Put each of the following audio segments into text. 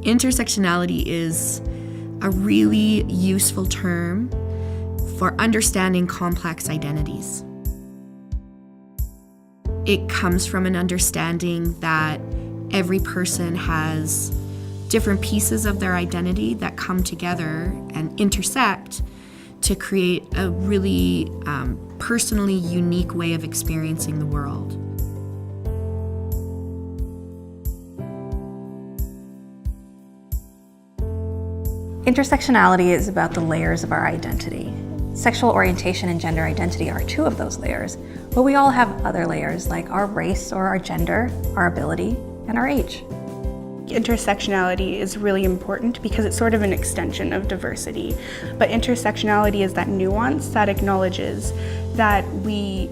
Intersectionality is a really useful term for understanding complex identities. It comes from an understanding that every person has different pieces of their identity that come together and intersect to create a really personally unique way of experiencing the world. Intersectionality is about the layers of our identity. Sexual orientation and gender identity are two of those layers, but we all have other layers like our race or our gender, our ability, and our age. Intersectionality is really important because it's sort of an extension of diversity, but intersectionality is that nuance that acknowledges that we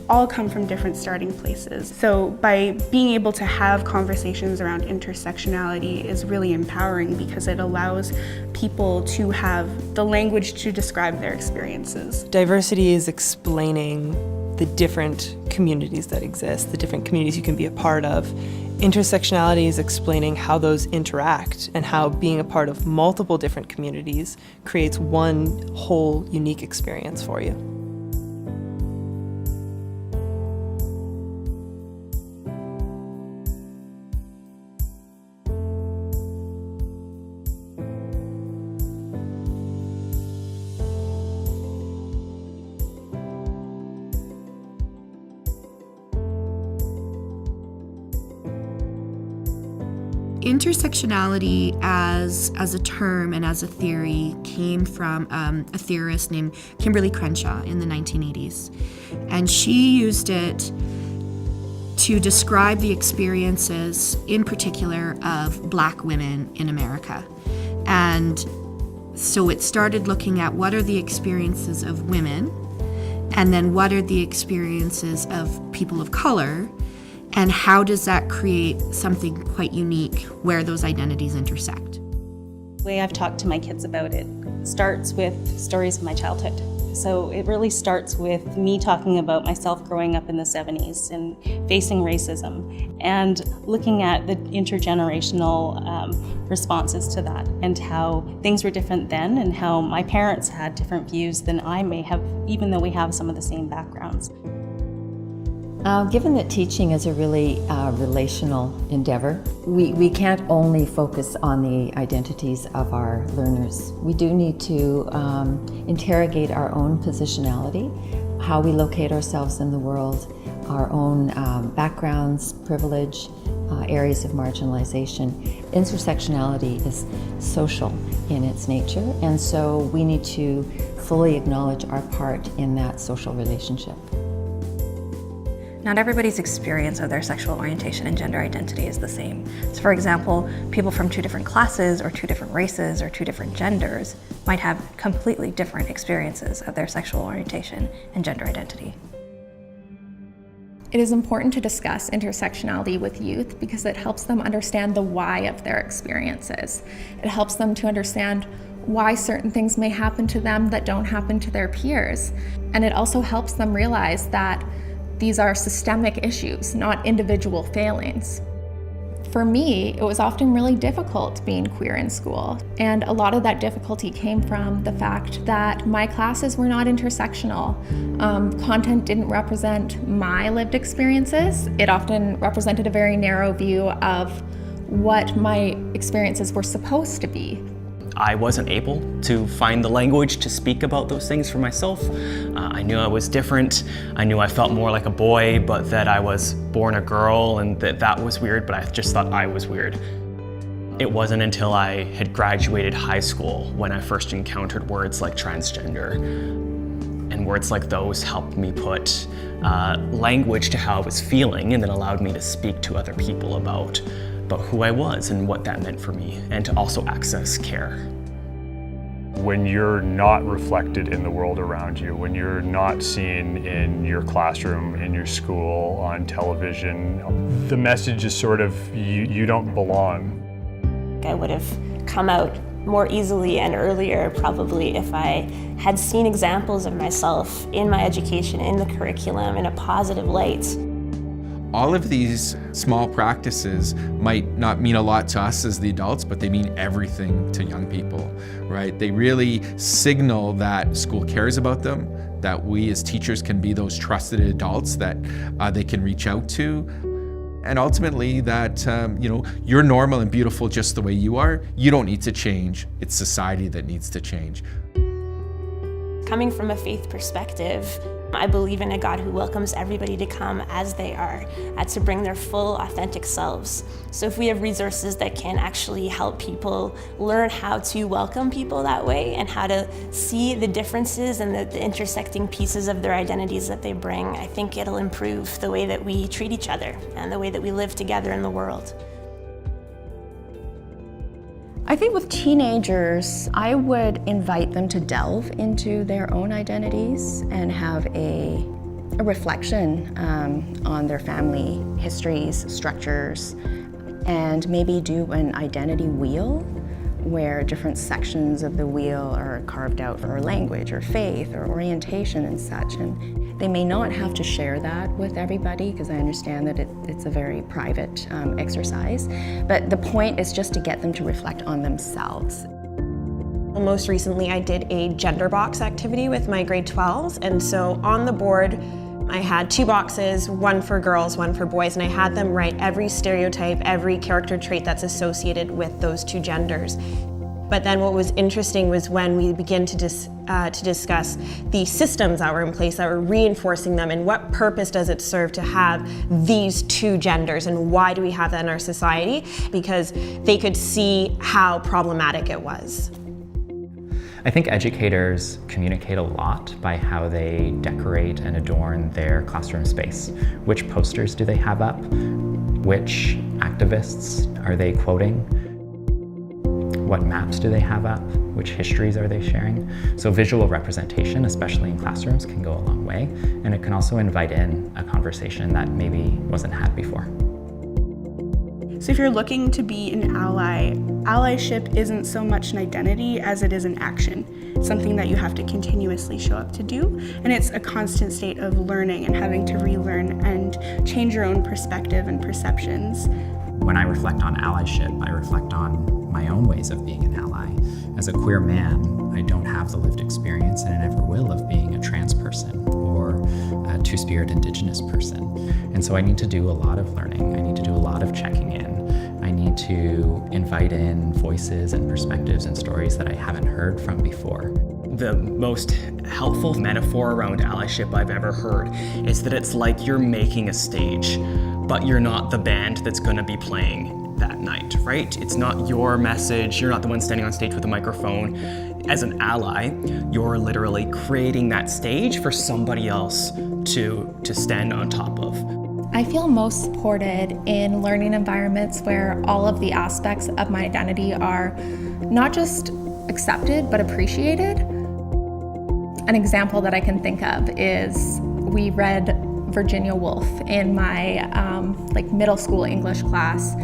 all come from different starting places. So by being able to have conversations around intersectionality is really empowering because it allows people to have the language to describe their experiences. Diversity is explaining the different communities that exist, the different communities you can be a part of. Intersectionality is explaining how those interact and how being a part of multiple different communities creates one whole unique experience for you. Intersectionality as a term and as a theory came from a theorist named Kimberly Crenshaw in the 1980s. And she used it to describe the experiences, in particular, of Black women in America. And so it started looking at what are the experiences of women, and then what are the experiences of people of color, and how does that create something quite unique where those identities intersect? The way I've talked to my kids about it starts with stories of my childhood. So it really starts with me talking about myself growing up in the 70s and facing racism and looking at the intergenerational responses to that and how things were different then and how my parents had different views than I may have, even though we have some of the same backgrounds. Given that teaching is a really relational endeavor, we can't only focus on the identities of our learners. We do need to interrogate our own positionality, how we locate ourselves in the world, our own backgrounds, privilege, areas of marginalization. Intersectionality is social in its nature, and so we need to fully acknowledge our part in that social relationship. Not everybody's experience of their sexual orientation and gender identity is the same. So for example, people from two different classes or two different races or two different genders might have completely different experiences of their sexual orientation and gender identity. It is important to discuss intersectionality with youth because it helps them understand the why of their experiences. It helps them to understand why certain things may happen to them that don't happen to their peers. And it also helps them realize that these are systemic issues, not individual failings. For me, it was often really difficult being queer in school, and a lot of that difficulty came from the fact that my classes were not intersectional. Content didn't represent my lived experiences. It often represented a very narrow view of what my experiences were supposed to be. I wasn't able to find the language to speak about those things for myself. I knew I was different. I knew I felt more like a boy, but that I was born a girl and that was weird, but I just thought I was weird. It wasn't until I had graduated high school when I first encountered words like transgender. And words like those helped me put language to how I was feeling and then allowed me to speak to other people about who I was and what that meant for me, and to also access care. When you're not reflected in the world around you, when you're not seen in your classroom, in your school, on television, the message is sort of, you don't belong. I would have come out more easily and earlier probably if I had seen examples of myself in my education, in the curriculum, in a positive light. All of these small practices might not mean a lot to us as the adults, but they mean everything to young people, right? They really signal that school cares about them, that we as teachers can be those trusted adults that they can reach out to, and ultimately that you're normal and beautiful just the way you are. You don't need to change. It's society that needs to change. Coming from a faith perspective, I believe in a God who welcomes everybody to come as they are, to bring their full, authentic selves. So if we have resources that can actually help people learn how to welcome people that way and how to see the differences and the intersecting pieces of their identities that they bring, I think it'll improve the way that we treat each other and the way that we live together in the world. I think with teenagers, I would invite them to delve into their own identities and have a reflection on their family histories, structures, and maybe do an identity wheel where different sections of the wheel are carved out for language or faith or orientation and such. And they may not have to share that with everybody because I understand that it's a very private exercise, but the point is just to get them to reflect on themselves. Most recently I did a gender box activity with my grade 12s, and so on the board I had 2 boxes, one for girls, one for boys, and I had them write every stereotype, every character trait that's associated with those 2 genders. But then what was interesting was when we began to discuss the systems that were in place that were reinforcing them and what purpose does it serve to have these 2 genders and why do we have that in our society? Because they could see how problematic it was. I think educators communicate a lot by how they decorate and adorn their classroom space. Which posters do they have up? Which activists are they quoting? What maps do they have up? Which histories are they sharing? So visual representation, especially in classrooms, can go a long way, and it can also invite in a conversation that maybe wasn't had before. So if you're looking to be an ally, allyship isn't so much an identity as it is an action. It's something that you have to continuously show up to do, and it's a constant state of learning and having to relearn and change your own perspective and perceptions. When I reflect on allyship, I reflect on my own ways of being an ally. As a queer man, I don't have the lived experience, and I never will, of being a trans person or a Two-Spirit Indigenous person. And so I need to do a lot of learning. I need to do a lot of checking in. I need to invite in voices and perspectives and stories that I haven't heard from before. The most helpful metaphor around allyship I've ever heard is that it's like you're making a stage, but you're not the band that's going to be playing that night, right? It's not your message. You're not the one standing on stage with a microphone. As an ally, you're literally creating that stage for somebody else to stand on top of. I feel most supported in learning environments where all of the aspects of my identity are not just accepted, but appreciated. An example that I can think of is we read Virginia Woolf in my middle school English class,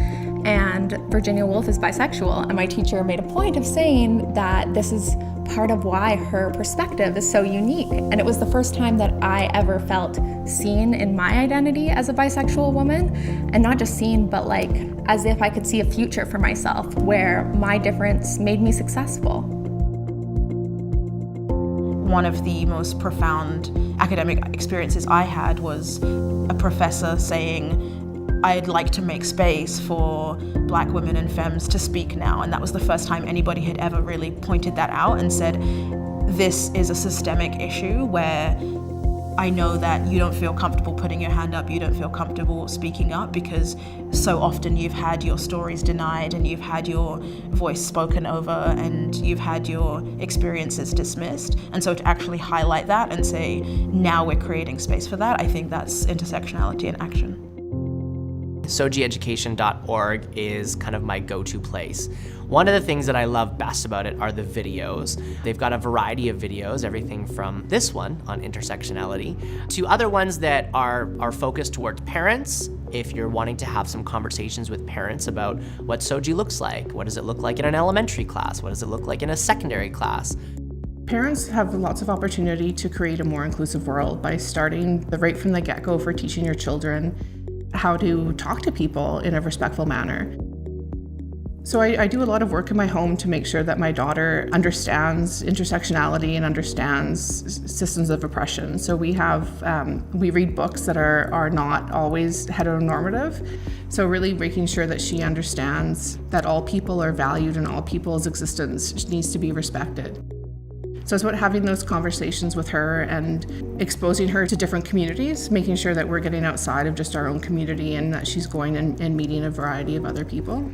and Virginia Woolf is bisexual, and my teacher made a point of saying that this is part of why her perspective is so unique. And it was the first time that I ever felt seen in my identity as a bisexual woman, and not just seen, but like as if I could see a future for myself where my difference made me successful. One of the most profound academic experiences I had was a professor saying, I'd like to make space for Black women and femmes to speak now. And that was the first time anybody had ever really pointed that out and said, this is a systemic issue where I know that you don't feel comfortable putting your hand up, you don't feel comfortable speaking up because so often you've had your stories denied and you've had your voice spoken over and you've had your experiences dismissed. And so to actually highlight that and say, now we're creating space for that, I think that's intersectionality in action. SOGI Educationorg is kind of my go-to place. One of the things that I love best about it are the videos. They've got a variety of videos, everything from this one on intersectionality to other ones that are focused towards parents. If you're wanting to have some conversations with parents about what SOGI looks like, what does it look like in an elementary class, what does it look like in a secondary class. Parents have lots of opportunity to create a more inclusive world by starting right from the get-go for teaching your children how to talk to people in a respectful manner. So I do a lot of work in my home to make sure that my daughter understands intersectionality and understands systems of oppression. So we read books that are not always heteronormative. So really making sure that she understands that all people are valued and all people's existence needs to be respected. So it's about having those conversations with her and exposing her to different communities, making sure that we're getting outside of just our own community and that she's going and meeting a variety of other people.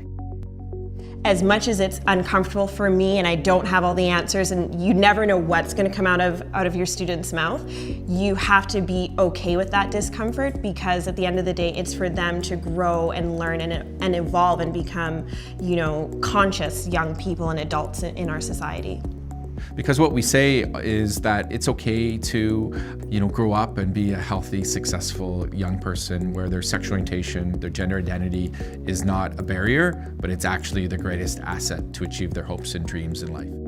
As much as it's uncomfortable for me and I don't have all the answers and you never know what's going to come out of your student's mouth, you have to be okay with that discomfort, because at the end of the day it's for them to grow and learn and evolve and become, conscious young people and adults in our society. Because what we say is that it's okay to, grow up and be a healthy, successful young person where their sexual orientation, their gender identity is not a barrier, but it's actually the greatest asset to achieve their hopes and dreams in life.